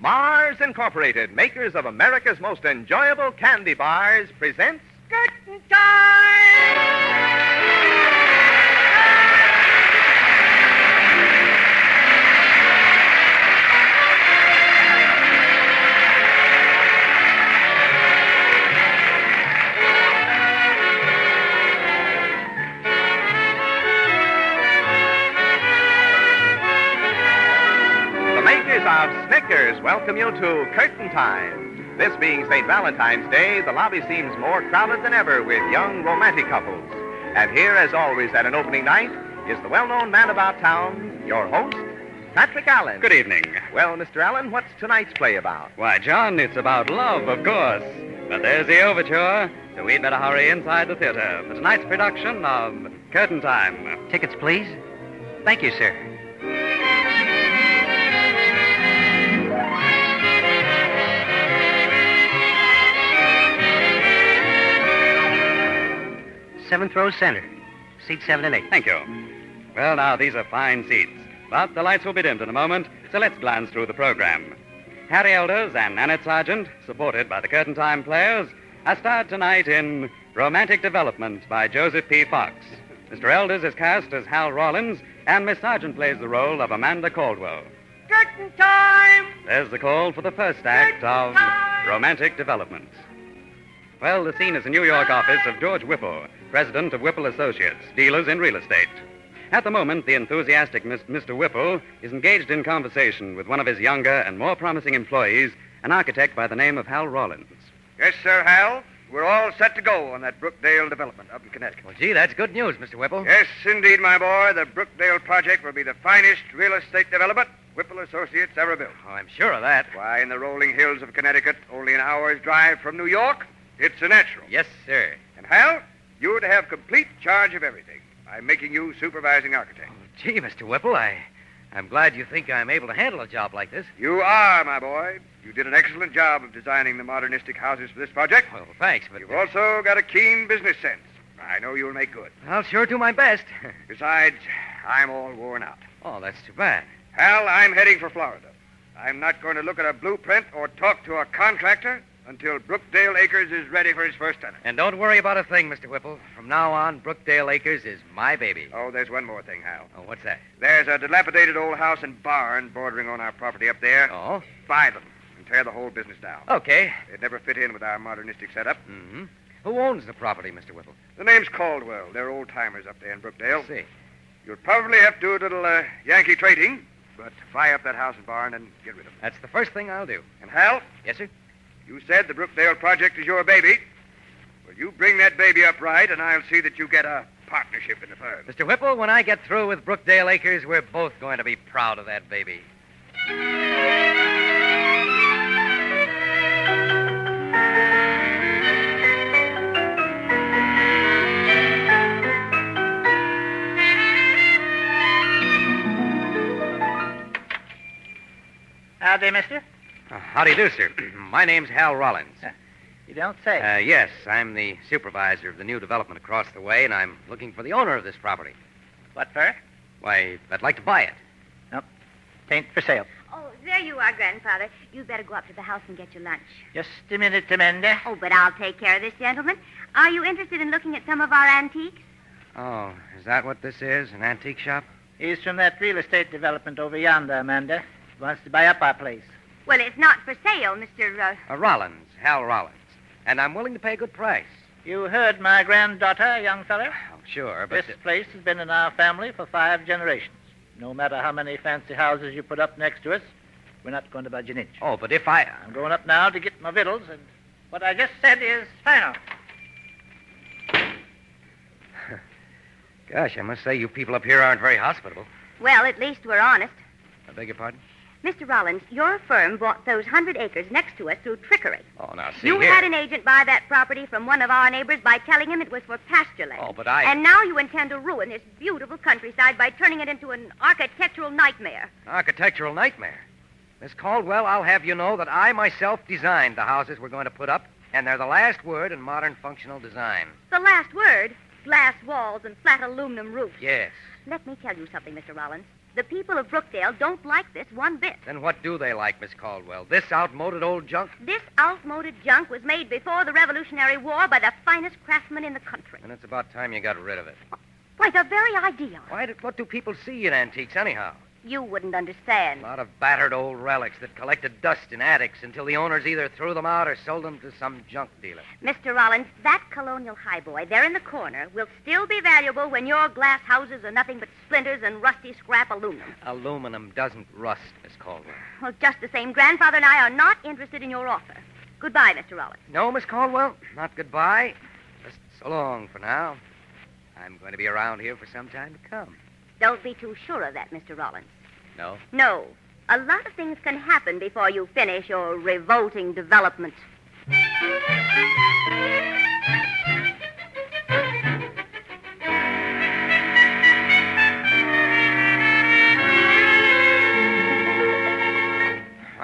Mars Incorporated, makers of America's most enjoyable candy bars, presents Curtain Time! The makers of Snickers welcome you to Curtain Time. This being St. Valentine's Day, the lobby seems more crowded than ever with young romantic couples. And here, as always at an opening night, is the well-known man about town, your host, Patrick Allen. Good evening. Well, Mr. Allen, what's tonight's play about? Why, John, it's about love, of course. But there's the overture, so we'd better hurry inside the theater for tonight's production of Curtain Time. Tickets, please. Thank you, sir. Seventh row center. Seats 7 and 8. Thank you. Well, now, these are fine seats. But the lights will be dimmed in a moment, so let's glance through the program. Harry Elders and Annette Sargent, supported by the Curtain Time players, are starred tonight in Romantic Development by Joseph P. Fox. Mr. Elders is cast as Hal Rollins, and Miss Sargent plays the role of Amanda Caldwell. Curtain Time! There's the call for the first act of Romantic Development. Well, the scene is the New York office of George Whipple, president of Whipple Associates, dealers in real estate. At the moment, the enthusiastic Mr. Whipple is engaged in conversation with one of his younger and more promising employees, an architect by the name of Hal Rollins. Yes, sir, Hal. We're all set to go on that Brookdale development up in Connecticut. Well, gee, that's good news, Mr. Whipple. Yes, indeed, my boy. The Brookdale project will be the finest real estate development Whipple Associates ever built. Oh, I'm sure of that. Why, in the rolling hills of Connecticut, only an hour's drive from New York, it's a natural. Yes, sir. And, Hal, you're to have complete charge of everything. I'm making you supervising architect. Oh, gee, Mr. Whipple, I'm glad you think I'm able to handle a job like this. You are, my boy. You did an excellent job of designing the modernistic houses for this project. Well, thanks, but... You've also got a keen business sense. I know you'll make good. I'll sure do my best. Besides, I'm all worn out. Oh, that's too bad. Hal, I'm heading for Florida. I'm not going to look at a blueprint or talk to a contractor until Brookdale Acres is ready for his first tenant. And don't worry about a thing, Mr. Whipple. From now on, Brookdale Acres is my baby. Oh, there's one more thing, Hal. Oh, what's that? There's a dilapidated old house and barn bordering on our property up there. Oh? Buy them and tear the whole business down. Okay. They'd never fit in with our modernistic setup. Mm-hmm. Who owns the property, Mr. Whipple? The name's Caldwell. They're old-timers up there in Brookdale. I see. You'll probably have to do a little Yankee trading, but fly up that house and barn and get rid of them. That's the first thing I'll do. And, Hal? Yes, sir? You said the Brookdale project is your baby. Well, you bring that baby up right, and I'll see that you get a partnership in the firm. Mr. Whipple, when I get through with Brookdale Acres, we're both going to be proud of that baby. Howdy, mister. How do you do, sir? My name's Hal Rollins. You don't say. Yes, I'm the supervisor of the new development across the way, and I'm looking for the owner of this property. What for? Why, I'd like to buy it. Nope. Tain't for sale. Oh, there you are, Grandfather. You'd better go up to the house and get your lunch. Just a minute, Amanda. Oh, but I'll take care of this, gentleman. Are you interested in looking at some of our antiques? Oh, is that what this is, an antique shop? He's from that real estate development over yonder, Amanda. He wants to buy up our place. Well, it's not for sale, Mr. Rollins, Hal Rollins. And I'm willing to pay a good price. You heard my granddaughter, young feller. Oh, sure, but... This place has been in our family for 5 generations. No matter how many fancy houses you put up next to us, we're not going to budge an inch. Oh, but if I... I'm going up now to get my victuals, and what I just said is final. Gosh, I must say you people up here aren't very hospitable. Well, at least we're honest. I beg your pardon? Mr. Rollins, your firm bought those 100 acres next to us through trickery. Oh, now, see You here. had an agent buy that property from one of our neighbors by telling him it was for pasture land. Oh, but I... And now you intend to ruin this beautiful countryside by turning it into an architectural nightmare. Architectural nightmare. Miss Caldwell, I'll have you know that I myself designed the houses we're going to put up, and they're the last word in modern functional design. The last word? Glass walls and flat aluminum roofs. Yes. Let me tell you something, Mr. Rollins. The people of Brookdale don't like this one bit. Then what do they like, Miss Caldwell? This outmoded old junk? This outmoded junk was made before the Revolutionary War by the finest craftsmen in the country. And it's about time you got rid of it. Why, the very idea. What do people see in antiques, anyhow? You wouldn't understand. A lot of battered old relics that collected dust in attics until the owners either threw them out or sold them to some junk dealer. Mr. Rollins, that colonial highboy there in the corner will still be valuable when your glass houses are nothing but splinters and rusty scrap aluminum. Aluminum doesn't rust, Miss Caldwell. Well, just the same, Grandfather and I are not interested in your offer. Goodbye, Mr. Rollins. No, Miss Caldwell, not goodbye. Just so long for now. I'm going to be around here for some time to come. Don't be too sure of that, Mr. Rollins. No? No. A lot of things can happen before you finish your revolting development.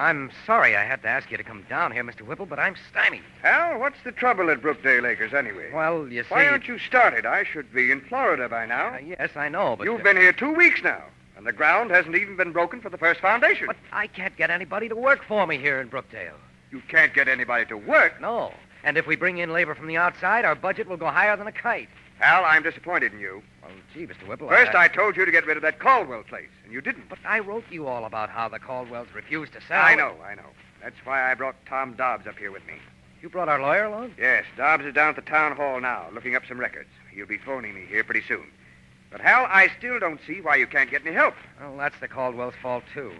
I'm sorry I had to ask you to come down here, Mr. Whipple, but I'm stymied. Hal, what's the trouble at Brookdale Acres anyway? Well, you see... Why aren't you started? I should be in Florida by now. Yes, I know, but... You've been here 2 weeks now, and the ground hasn't even been broken for the first foundation. But I can't get anybody to work for me here in Brookdale. You can't get anybody to work. No. And if we bring in labor from the outside, our budget will go higher than a kite. Hal, I'm disappointed in you. Well, gee, Mr. Whipple... First, I told you to get rid of that Caldwell place, and you didn't. But I wrote you all about how the Caldwells refused to sell. I know. That's why I brought Tom Dobbs up here with me. You brought our lawyer along? Yes, Dobbs is down at the town hall now, looking up some records. He'll be phoning me here pretty soon. But, Hal, I still don't see why you can't get any help. Well, that's the Caldwells' fault, too.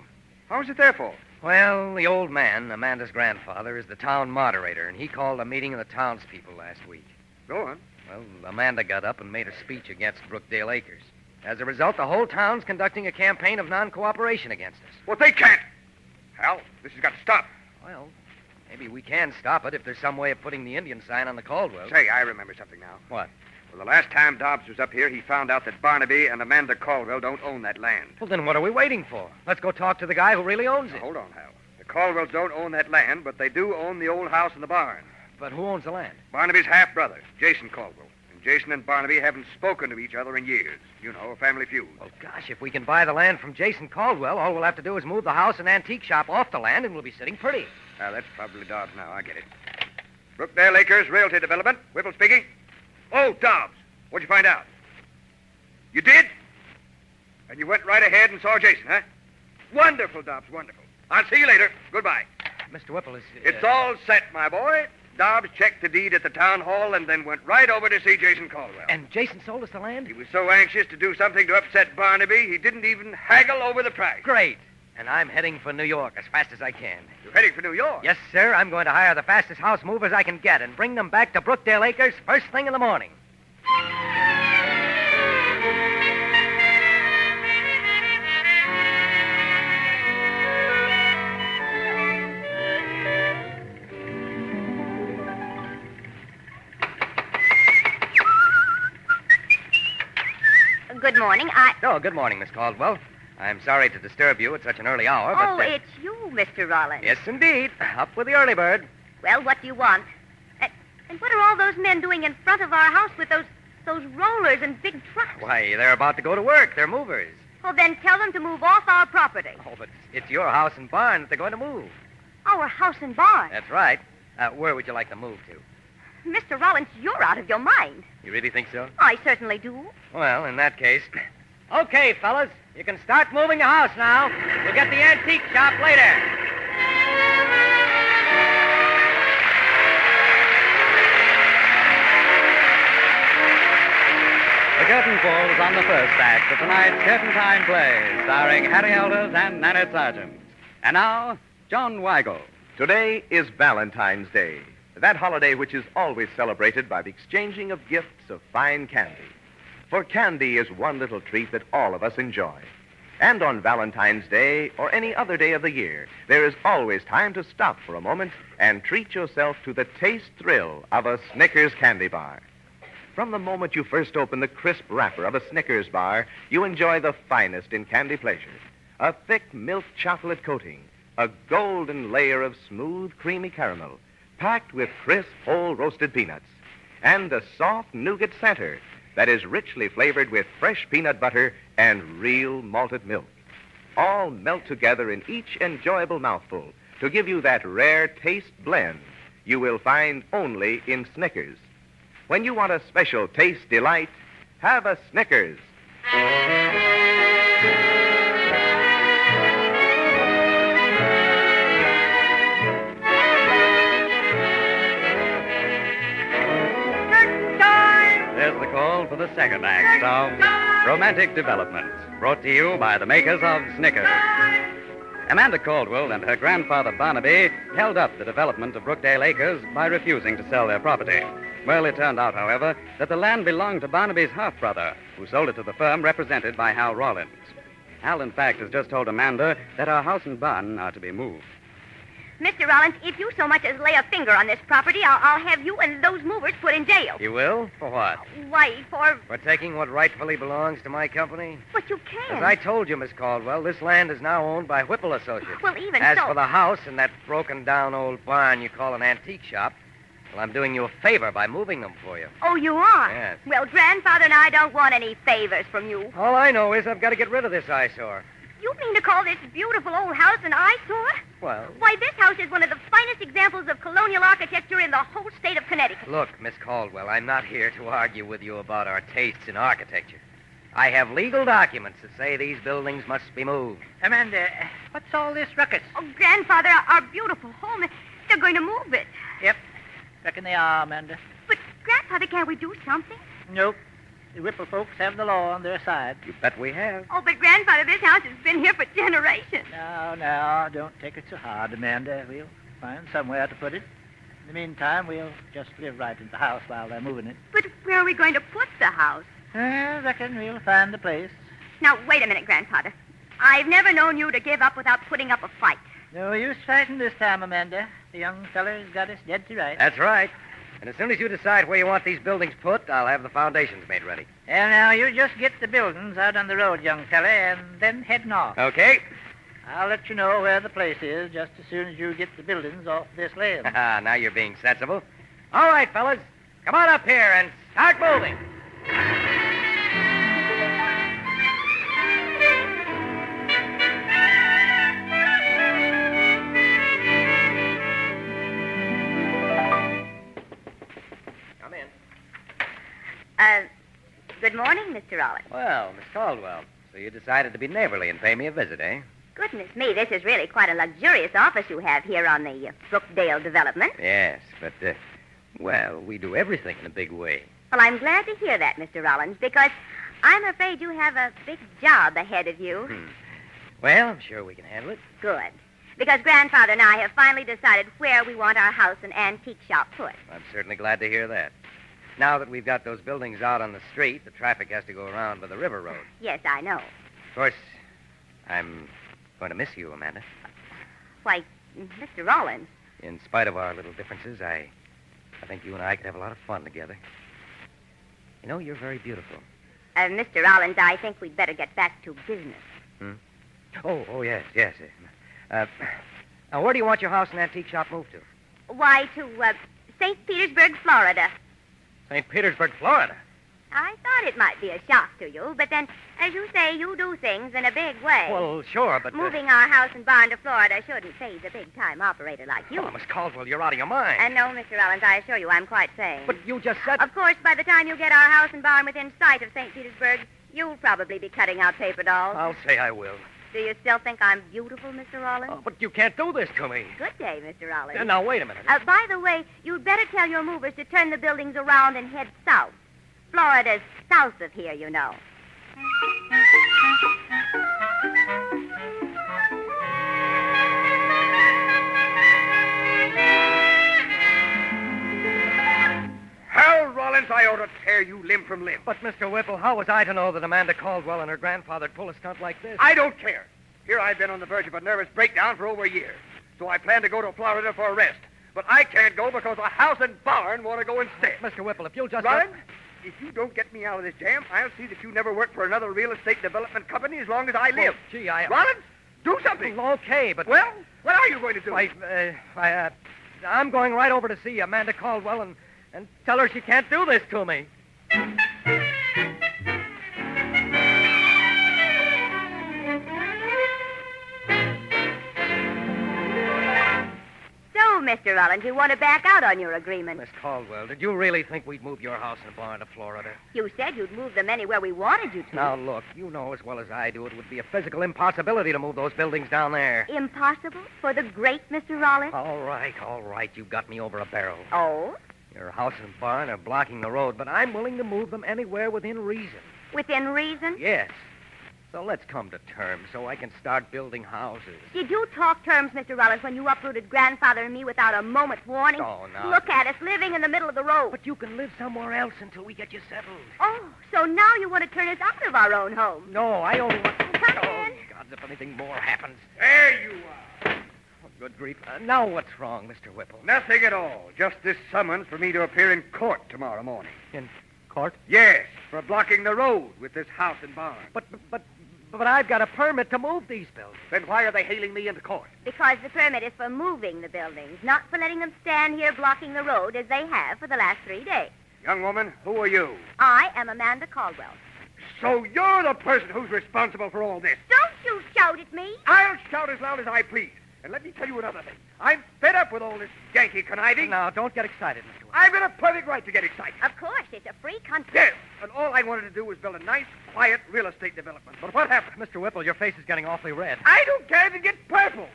How's it their fault? Well, the old man, Amanda's grandfather, is the town moderator, and he called a meeting of the townspeople last week. Go on. Well, Amanda got up and made a speech against Brookdale Acres. As a result, the whole town's conducting a campaign of non-cooperation against us. Well, they can't. Hal, this has got to stop. Well, maybe we can stop it if there's some way of putting the Indian sign on the Caldwells. Say, I remember something now. What? Well, the last time Dobbs was up here, he found out that Barnaby and Amanda Caldwell don't own that land. Well, then what are we waiting for? Let's go talk to the guy who really owns Now, it. hold on, Hal. The Caldwells don't own that land, but they do own the old house and the barn. But who owns the land? Barnaby's half-brother, Jason Caldwell. And Jason and Barnaby haven't spoken to each other in years. You know, a family feud. Well, gosh, if we can buy the land from Jason Caldwell, all we'll have to do is move the house and antique shop off the land, and we'll be sitting pretty. That's probably Dobbs now. I get it. Brookdale Acres Realty Development. Whipple speaking. Oh, Dobbs. What'd you find out? You did? And you went right ahead and saw Jason, huh? Wonderful, Dobbs, wonderful. I'll see you later. Goodbye. Mr. Whipple is... It's all set, my boy. Dobbs checked the deed at the town hall and then went right over to see Jason Caldwell. And Jason sold us the land? He was so anxious to do something to upset Barnaby, he didn't even haggle over the price. Great. And I'm heading for New York as fast as I can. You're heading for New York? Yes, sir. I'm going to hire the fastest house movers I can get and bring them back to Brookdale Acres first thing in the morning. Good morning. Oh, good morning, Miss Caldwell. I'm sorry to disturb you at such an early hour, but... Oh, it's you, Mr. Rollins. Yes, indeed. Up with the early bird. Well, what do you want? And what are all those men doing in front of our house with those rollers and big trucks? Why, they're about to go to work. They're movers. Oh, then tell them to move off our property. Oh, but it's your house and barn that they're going to move. Our house and barn? That's right. Where would you like to move to? Mr. Rollins, you're out of your mind. You really think so? I certainly do. Well, in that case... Okay, fellas. You can start moving your house now. We'll get the antique shop later. The curtain falls on the first act of tonight's Curtain Time play, starring Harry Elders and Nanette Sargent. And now, John Weigel. Today is Valentine's Day, that holiday which is always celebrated by the exchanging of gifts of fine candy. For candy is one little treat that all of us enjoy. And on Valentine's Day or any other day of the year, there is always time to stop for a moment and treat yourself to the taste thrill of a Snickers candy bar. From the moment you first open the crisp wrapper of a Snickers bar, you enjoy the finest in candy pleasure. A thick milk chocolate coating, a golden layer of smooth, creamy caramel, packed with crisp, whole roasted peanuts, and a soft nougat center that is richly flavored with fresh peanut butter and real malted milk. all melt together in each enjoyable mouthful to give you that rare taste blend you will find only in Snickers. When you want a special taste delight, have a Snickers. There's the call for the second act of Romantic Development, brought to you by the makers of Snickers. Amanda Caldwell and her grandfather Barnaby held up the development of Brookdale Acres by refusing to sell their property. Well, it turned out, however, that the land belonged to Barnaby's half-brother, who sold it to the firm represented by Hal Rollins. Hal, in fact, has just told Amanda that our house and barn are to be moved. Mr. Rollins, if you so much as lay a finger on this property, I'll have you and those movers put in jail. You will? For what? Why, for... For taking what rightfully belongs to my company? But you can't. As I told you, Miss Caldwell, this land is now owned by Whipple Associates. Well, even As so... for the house and that broken-down old barn you call an antique shop, well, I'm doing you a favor by moving them for you. Oh, you are? Yes. Well, Grandfather and I don't want any favors from you. All I know is I've got to get rid of this eyesore. You mean to call this beautiful old house an eyesore? Well... Why, this house is one of the finest examples of colonial architecture in the whole state of Connecticut. Look, Miss Caldwell, I'm not here to argue with you about our tastes in architecture. I have legal documents that say these buildings must be moved. Amanda, what's all this ruckus? Oh, Grandfather, our beautiful home, they're going to move it. Yep. Reckon they are, Amanda. But, Grandfather, can't we do something? Nope. The Whipple folks have the law on their side. You bet we have. Oh, but, Grandfather, this house has been here for generations. Now, don't take it so hard, Amanda. We'll find somewhere to put it. In the meantime, we'll just live right in the house while they're moving it. But where are we going to put the house? I reckon we'll find the place. Now, wait a minute, Grandfather. I've never known you to give up without putting up a fight. No use fighting this time, Amanda. The young feller's got us dead to rights. That's right. And as soon as you decide where you want these buildings put, I'll have the foundations made ready. And now, you just get the buildings out on the road, young fella, and then head north. Okay. I'll let you know where the place is just as soon as you get the buildings off this land. Now you're being sensible. All right, fellas. Come on up here and start moving. Come in. Good morning, Mr. Rollins. Well, Miss Caldwell, so you decided to be neighborly and pay me a visit, eh? Goodness me, this is really quite a luxurious office you have here on the Brookdale development. Yes, but, well, we do everything in a big way. Well, I'm glad to hear that, Mr. Rollins, because I'm afraid you have a big job ahead of you. Well, I'm sure we can handle it. Good. Because Grandfather and I have finally decided where we want our house and antique shop put. I'm certainly glad to hear that. Now that we've got those buildings out on the street, the traffic has to go around by the river road. Yes, I know. Of course, I'm going to miss you, Amanda. Why, Mr. Rollins. In spite of our little differences, I think you and I could have a lot of fun together. You know, you're very beautiful. Mr. Rollins, I think we'd better get back to business. Oh, yes. Now, where do you want your house and antique shop moved to? Why, to St. Petersburg, Florida. St. Petersburg, Florida. I thought it might be a shock to you, but then, as you say, you do things in a big way. Well, sure, but... Moving our house and barn to Florida shouldn't faze a big-time operator like you. Oh, Miss Caldwell, you're out of your mind. No, Mr. Rollins, I assure you I'm quite sane. But you just said... Of course, by the time you get our house and barn within sight of St. Petersburg, you'll probably be cutting out paper dolls. I'll say I will. Do you still think I'm beautiful, Mr. Rollins? Oh, but you can't do this to me. Good day, Mr. Rollins. Now, wait a minute. By the way, you'd better tell your movers to turn the buildings around and head south. Florida's south of here, you know. Hal Rollins, I ought to tear you limb from limb. But, Mr. Whipple, how was I to know that Amanda Caldwell and her grandfather'd pull a stunt like this? I don't care. Here I've been on the verge of a nervous breakdown for over a year. So I plan to go to Florida for a rest. But I can't go because the house and barn want to go instead. Mr. Whipple, if you'll just... Rollins, if you don't get me out of this jam, I'll see that you never work for another real estate development company as long as I live. Gee, Rollins, do something. Well, okay, but... Well, what are you going to do? I'm going right over to see Amanda Caldwell and tell her she can't do this to me. Mr. Rollins, you want to back out on your agreement. Miss Caldwell, did you really think we'd move your house and barn to Florida? You said you'd move them anywhere we wanted you to. Now, look, you know as well as I do it would be a physical impossibility to move those buildings down there. Impossible for the great Mr. Rollins? All right. You got me over a barrel. Oh? Your house and barn are blocking the road, but I'm willing to move them anywhere within reason. Within reason? Yes. So let's come to terms so I can start building houses. Did you talk terms, Mr. Rollins, when you uprooted Grandfather and me without a moment's warning? Oh, no. Look at us, living in the middle of the road. But you can live somewhere else until we get you settled. Oh, so now you want to turn us out of our own home? No, I only want... Come in. God, if anything more happens. There you are. Oh, good grief. Now what's wrong, Mr. Whipple? Nothing at all. Just this summons for me to appear in court tomorrow morning. In court? Yes, for blocking the road with this house and barn. But I've got a permit to move these buildings. Then why are they hailing me into court? Because the permit is for moving the buildings, not for letting them stand here blocking the road as they have for the last 3 days. Young woman, who are you? I am Amanda Caldwell. So you're the person who's responsible for all this. Don't you shout at me. I'll shout as loud as I please. And let me tell you another thing. I'm fed up with all this Yankee conniving. Now, don't get excited, Mr. Whipple. I've got a perfect right to get excited. Of course, it's a free country. Yes, and all I wanted to do was build a nice, quiet real estate development. But what happened? Mr. Whipple, your face is getting awfully red. I don't care if it gets purple.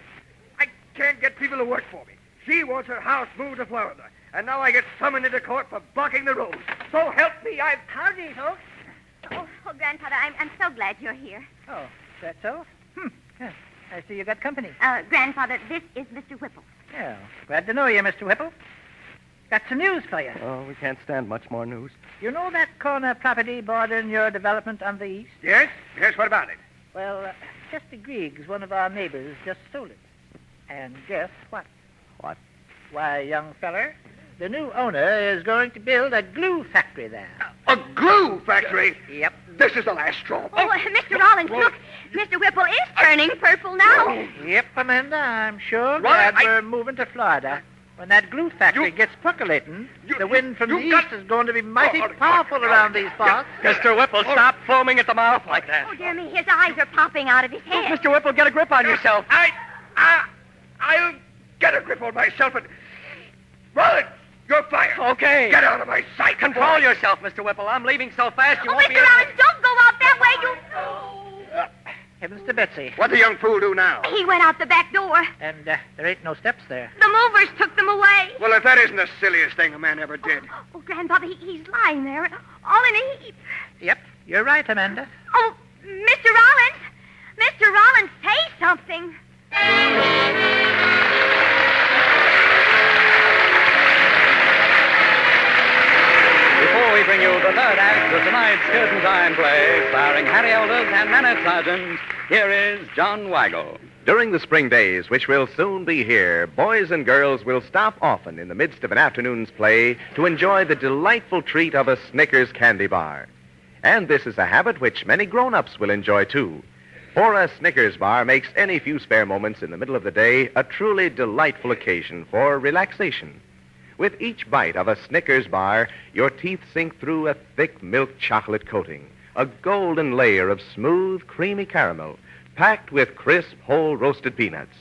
I can't get people to work for me. She wants her house moved to Florida. And now I get summoned into court for blocking the road. So help me, Howdy, folks. Oh, Grandfather, I'm so glad you're here. Oh, is that so? Yes. I see you got company. Grandfather, this is Mr. Whipple. Yeah, glad to know you, Mr. Whipple. Got some news for you. Oh, we can't stand much more news. You know that corner property bordering your development on the east? Yes? Yes, what about it? Well, Chester Griggs, one of our neighbors, just sold it. And guess what? What? Why, young feller, the new owner is going to build a glue factory there. A glue factory? Yep. This is the last straw. Oh, Mr. Rollins, look. Mr. Whipple is turning purple now. Yep, Amanda, I'm sure Right, glad we're moving to Florida. When that glue factory gets percolating, the wind from the east is going to be mighty powerful around these parts. Mr. Whipple, stop foaming at the mouth like that. Oh, dear me, his eyes are popping out of his head. Mr. Whipple, get a grip on yourself. I'll get a grip on myself and... Rollins, you're fired. Okay. Get out of my sight. Control yourself, Mr. Whipple. I'm leaving so fast you Oh, won't Mr. be able Rollins, don't go out that way. Heavens to Betsy. What the young fool do now? He went out the back door. And there ain't no steps there. The movers took them away. Well, if that isn't the silliest thing a man ever did. Oh, Grandfather, he's lying there, all in a heap. Yep, you're right, Amanda. Oh, Mr. Rollins. Mr. Rollins, say something. Before we bring you the third act of tonight's Curtain Time play, starring Harry Elders and Nanette Sargent, here is John Weigel. During the spring days, which will soon be here, boys and girls will stop often in the midst of an afternoon's play to enjoy the delightful treat of a Snickers candy bar. And this is a habit which many grown-ups will enjoy, too. For a Snickers bar makes any few spare moments in the middle of the day a truly delightful occasion for relaxation. With each bite of a Snickers bar, your teeth sink through a thick milk chocolate coating, a golden layer of smooth, creamy caramel, packed with crisp, whole roasted peanuts,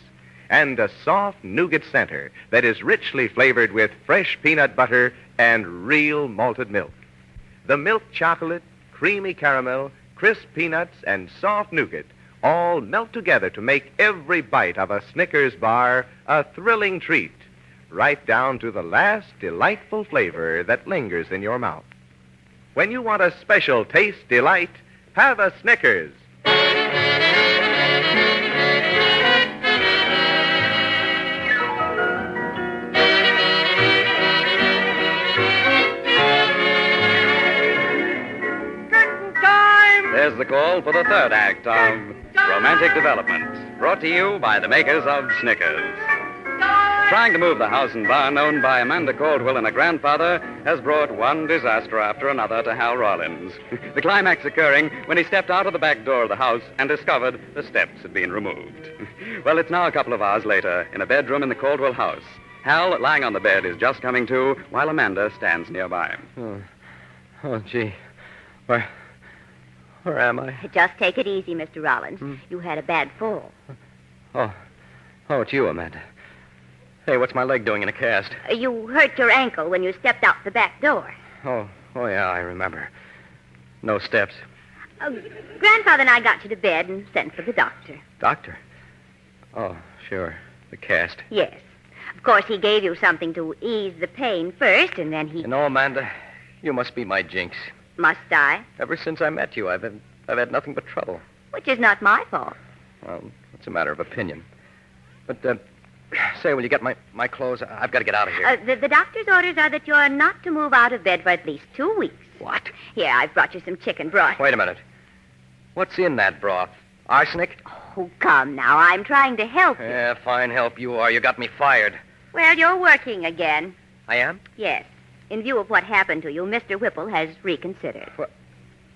and a soft nougat center that is richly flavored with fresh peanut butter and real malted milk. The milk chocolate, creamy caramel, crisp peanuts, and soft nougat all melt together to make every bite of a Snickers bar a thrilling treat, right down to the last delightful flavor that lingers in your mouth. When you want a special taste delight, have a Snickers. There's the call for the third act of Romantic Development, brought to you by the makers of Snickers. Trying to move the house and barn owned by Amanda Caldwell and her grandfather has brought one disaster after another to Hal Rollins. The climax occurring when he stepped out of the back door of the house and discovered the steps had been removed. Well, it's now a couple of hours later in a bedroom in the Caldwell house. Hal, lying on the bed, is just coming to while Amanda stands nearby. Oh, gee. Where am I? Just take it easy, Mr. Rollins. You had a bad fall. Oh, it's you, Amanda. Hey, what's my leg doing in a cast? You hurt your ankle when you stepped out the back door. Oh, yeah, I remember. No steps. Grandfather and I got you to bed and sent for the doctor. Doctor? Oh, sure. The cast. Yes. Of course, he gave you something to ease the pain first, and then he... You know, Amanda, you must be my jinx. Must I? Ever since I met you, I've had nothing but trouble. Which is not my fault. Well, it's a matter of opinion. But, say, will you get my clothes? I've got to get out of here. The doctor's orders are that you're not to move out of bed for at least 2 weeks. What? Here, I've brought you some chicken broth. Wait a minute. What's in that broth? Arsenic? Oh, come now. I'm trying to help you. Yeah, fine help you are. You got me fired. Well, you're working again. I am? Yes. In view of what happened to you, Mr. Whipple has reconsidered. What?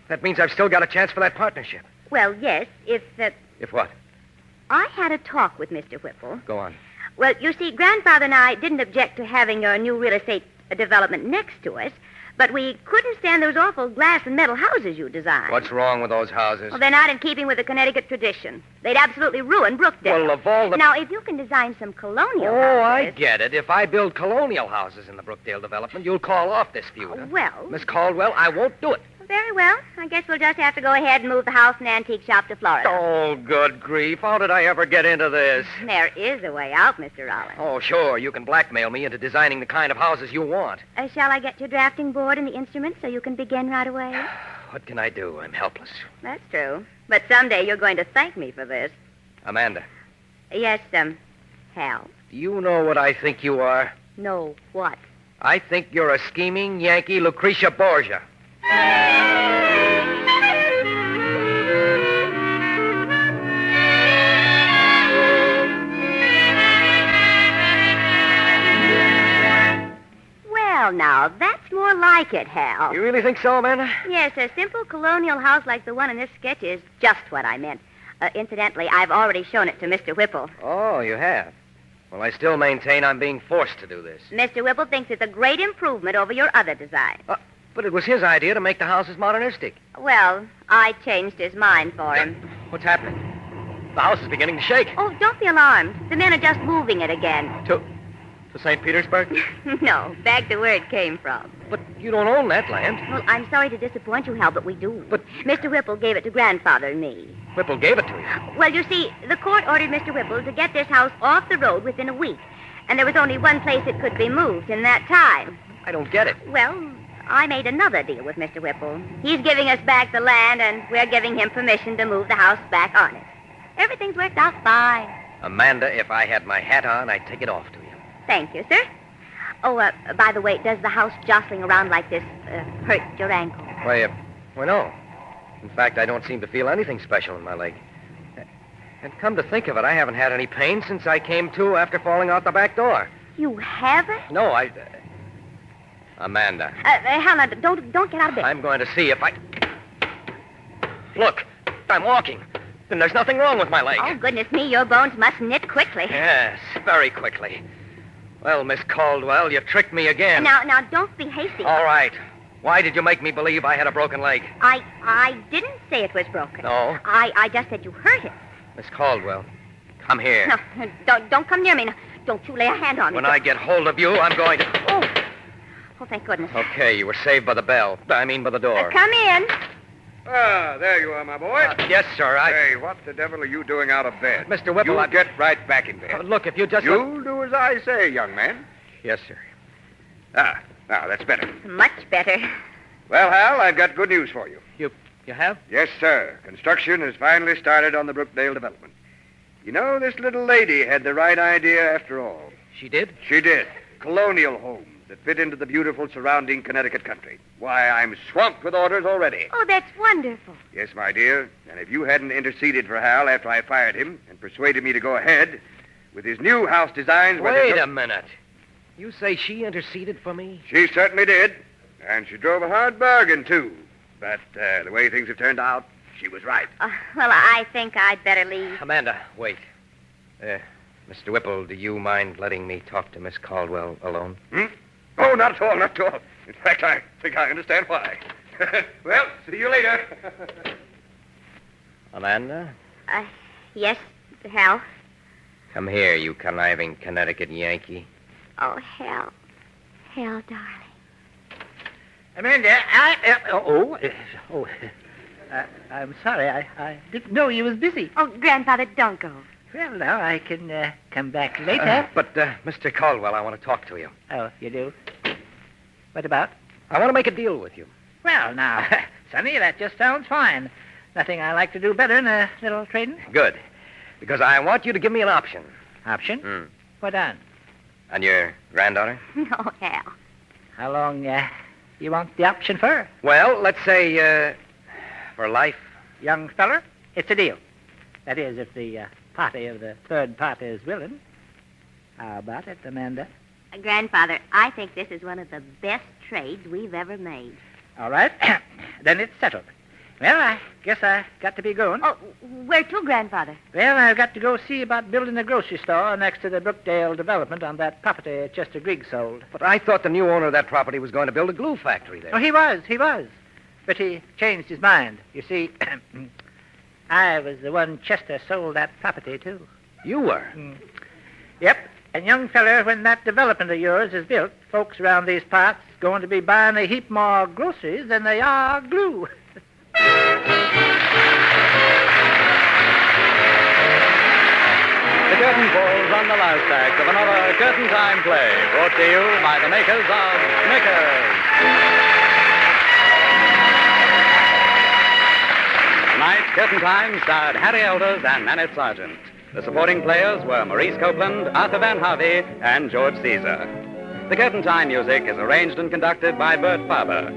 That means I've still got a chance for that partnership. Well, yes, if... If what? I had a talk with Mr. Whipple. Go on. Well, you see, Grandfather and I didn't object to having your new real estate development next to us, but we couldn't stand those awful glass and metal houses you designed. What's wrong with those houses? Well, they're not in keeping with the Connecticut tradition. They'd absolutely ruin Brookdale. Well, of all the... Now, if you can design some colonial Oh, houses... I get it. If I build colonial houses in the Brookdale development, you'll call off this feud. Huh? Well... Miss Caldwell, I won't do it. Very well. I guess we'll just have to go ahead and move the house and antique shop to Florida. Oh, good grief. How did I ever get into this? There is a way out, Mr. Rollins. Oh, sure. You can blackmail me into designing the kind of houses you want. Shall I get your drafting board and the instruments so you can begin right away? What can I do? I'm helpless. That's true. But someday you're going to thank me for this. Amanda. Yes, Hal. Do you know what I think you are? No, what? I think you're a scheming Yankee Lucretia Borgia. Well, now, that's more like it, Hal. You really think so, Amanda? Yes, a simple colonial house like the one in this sketch is just what I meant. Incidentally, I've already shown it to Mr. Whipple. Oh, you have? Well, I still maintain I'm being forced to do this. Mr. Whipple thinks it's a great improvement over your other design. But it was his idea to make the houses modernistic. Well, I changed his mind for him. What's happening? The house is beginning to shake. Oh, don't be alarmed. The men are just moving it again. To St. Petersburg? No, back to where it came from. But you don't own that land. Well, I'm sorry to disappoint you, Hal, but we do. But... Mr. Whipple gave it to Grandfather and me. Whipple gave it to you? Well, you see, the court ordered Mr. Whipple to get this house off the road within a week. And there was only one place it could be moved in that time. I don't get it. Well, I made another deal with Mr. Whipple. He's giving us back the land, and we're giving him permission to move the house back on it. Everything's worked out fine. Amanda, if I had my hat on, I'd take it off to you. Thank you, sir. Oh, by the way, does the house jostling around like this hurt your ankle? Why, no. In fact, I don't seem to feel anything special in my leg. And come to think of it, I haven't had any pain since I came to after falling out the back door. You haven't? No, Amanda. Hal, don't get out of bed. I'm going to see if I... Look, I'm walking. Then there's nothing wrong with my leg. Oh, goodness me, your bones must knit quickly. Yes, very quickly. Well, Miss Caldwell, you tricked me again. Now, don't be hasty. All right. Why did you make me believe I had a broken leg? I didn't say it was broken. No? I just said you hurt it. Miss Caldwell, come here. No, don't come near me. Now, don't you lay a hand on me. When I get hold of you, I'm going to... Oh, thank goodness. Okay, you were saved by the bell. I mean by the door. Come in. Ah, there you are, my boy. Yes, sir, Hey, what the devil are you doing out of bed? Mr. Whipple, You get right back in bed. Look, if you just... You'll do as I say, young man. Yes, sir. Ah, now that's better. Much better. Well, Hal, I've got good news for you. You have? Yes, sir. Construction has finally started on the Brookdale development. You know, this little lady had the right idea after all. She did? She did. Colonial homes that fit into the beautiful surrounding Connecticut country. Why, I'm swamped with orders already. Oh, that's wonderful. Yes, my dear. And if you hadn't interceded for Hal after I fired him and persuaded me to go ahead with his new house designs... Wait a minute. You say she interceded for me? She certainly did. And she drove a hard bargain, too. But the way things have turned out, she was right. Well, I think I'd better leave. Amanda, wait. Mr. Whipple, do you mind letting me talk to Miss Caldwell alone? Oh, not at all, not at all. In fact, I think I understand why. Well, see you later. Amanda? Yes, Hal. Come here, you conniving Connecticut Yankee. Oh, hell. Hell, darling. Amanda, I'm sorry. I didn't know you was busy. Oh, Grandfather, don't go. Well, now, I can come back later. But, Mr. Caldwell, I want to talk to you. Oh, you do? What about? I want to make a deal with you. Well, now, Sonny, that just sounds fine. Nothing I like to do better than a little trading. Good. Because I want you to give me an option. Option? What on? On your granddaughter? Oh, hell. How long you want the option for? Well, let's say, for life. Young feller, it's a deal. That is, if the party of the third party is willing. How about it, Amanda? Grandfather, I think this is one of the best trades we've ever made. All right. Then it's settled. Well, I guess I got to be going. Oh, where to, Grandfather? Well, I've got to go see about building a grocery store next to the Brookdale development on that property Chester Griggs sold. But I thought the new owner of that property was going to build a glue factory there. Oh, he was. But he changed his mind. You see, I was the one Chester sold that property to. You were? Yep. And young feller, when that development of yours is built, folks around these parts going to be buying a heap more groceries than they are glue. The curtain falls on the last act of another Curtain Time play, brought to you by the makers of Snickers. Tonight's Curtain Time starred Harry Elders and Nanette Sargent. The supporting players were Maurice Copeland, Arthur Van Harvey, and George Caesar. The Curtain Time music is arranged and conducted by Bert Faber.